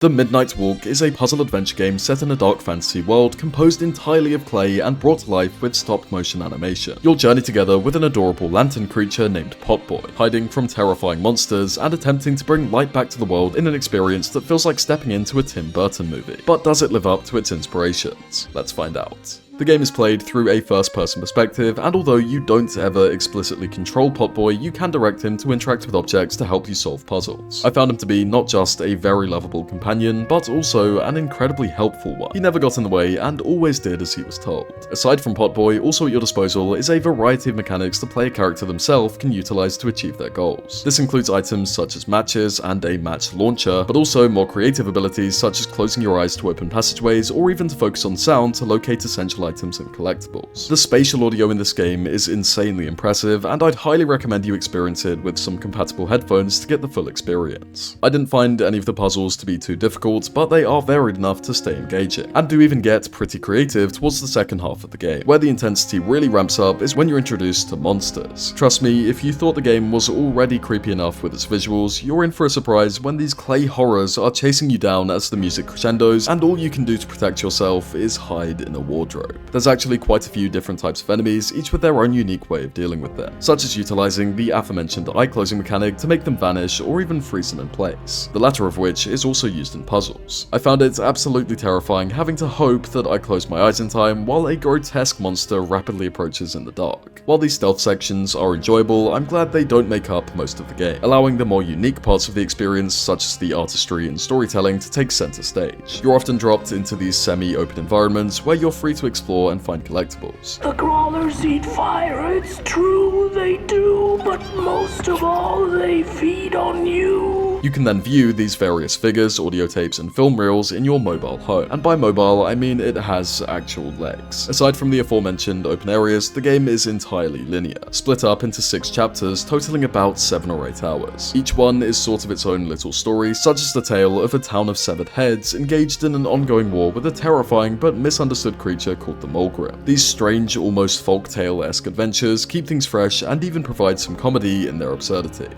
The Midnight Walk is a puzzle adventure game set in a dark fantasy world composed entirely of clay and brought to life with stop-motion animation. You'll journey together with an adorable lantern creature named Potboy, hiding from terrifying monsters and attempting to bring light back to the world in an experience that feels like stepping into a Tim Burton movie. But does it live up to its inspirations? Let's find out. The game is played through a first-person perspective, and although you don't ever explicitly control Potboy, you can direct him to interact with objects to help you solve puzzles. I found him to be not just a very lovable companion, but also an incredibly helpful one. He never got in the way and always did as he was told. Aside from Potboy, also at your disposal is a variety of mechanics the player character themselves can utilize to achieve their goals. This includes items such as matches and a match launcher, but also more creative abilities such as closing your eyes to open passageways or even to focus on sound to locate essential items and collectibles. The spatial audio in this game is insanely impressive, and I'd highly recommend you experience it with some compatible headphones to get the full experience. I didn't find any of the puzzles to be too difficult, but they are varied enough to stay engaging, and do even get pretty creative towards the second half of the game. Where the intensity really ramps up is when you're introduced to monsters. Trust me, if you thought the game was already creepy enough with its visuals, you're in for a surprise when these clay horrors are chasing you down as the music crescendos, and all you can do to protect yourself is hide in a wardrobe. There's actually quite a few different types of enemies, each with their own unique way of dealing with them, such as utilizing the aforementioned eye closing mechanic to make them vanish or even freeze them in place, the latter of which is also used in puzzles. I found it absolutely terrifying having to hope that I closed my eyes in time while a grotesque monster rapidly approaches in the dark. While these stealth sections are enjoyable, I'm glad they don't make up most of the game, allowing the more unique parts of the experience such as the artistry and storytelling to take center stage. You're often dropped into these semi-open environments where you're free to explore and find collectibles. The crawlers eat fire, it's true, they do, but most of all, they feed on you. You can then view these various figures, audio tapes, and film reels in your mobile home. And by mobile, I mean it has actual legs. Aside from the aforementioned open areas, the game is entirely linear, split up into 6 chapters, totaling about 7 or 8 hours. Each one is sort of its own little story, such as the tale of a town of severed heads engaged in an ongoing war with a terrifying but misunderstood creature called the Mulgrim. These strange, almost folktale-esque adventures keep things fresh and even provide some comedy in their absurdity.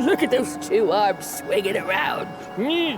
Look at those 2 arms swinging around.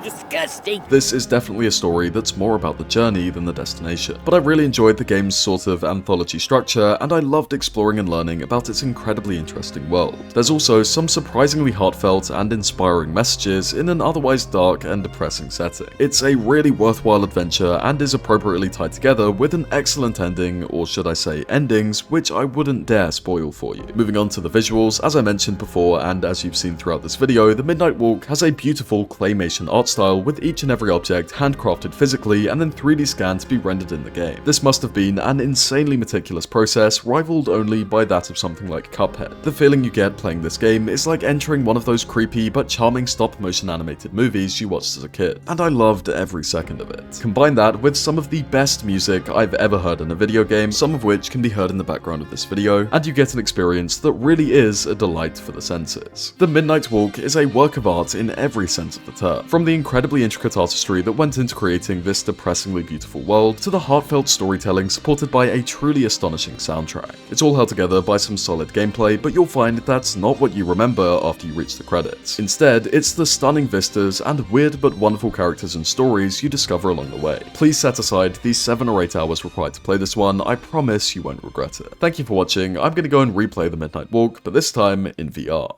Disgusting. This is definitely a story that's more about the journey than the destination, but I really enjoyed the game's sort of anthology structure, and I loved exploring and learning about its incredibly interesting world. There's also some surprisingly heartfelt and inspiring messages in an otherwise dark and depressing setting. It's a really worthwhile adventure and is appropriately tied together with an excellent ending, or should I say endings, which I wouldn't dare spoil for you. Moving on to the visuals, as I mentioned before and as you've seen throughout this video, the Midnight Walk has a beautiful claymation art style with each and every object handcrafted physically and then 3D scanned to be rendered in the game. This must have been an insanely meticulous process, rivaled only by that of something like Cuphead. The feeling you get playing this game is like entering one of those creepy but charming stop-motion animated movies you watched as a kid, and I loved every second of it. Combine that with some of the best music I've ever heard in a video game, some of which can be heard in the background of this video, and you get an experience that really is a delight for the senses. The Midnight Walk is a work of art in every sense of the term, from the incredibly intricate artistry that went into creating this depressingly beautiful world, to the heartfelt storytelling supported by a truly astonishing soundtrack. It's all held together by some solid gameplay, but you'll find that's not what you remember after you reach the credits. Instead, it's the stunning vistas and weird but wonderful characters and stories you discover along the way. Please set aside these 7 or 8 hours required to play this one, I promise you won't regret it. Thank you for watching. I'm gonna go and replay the Midnight Walk, but this time in VR.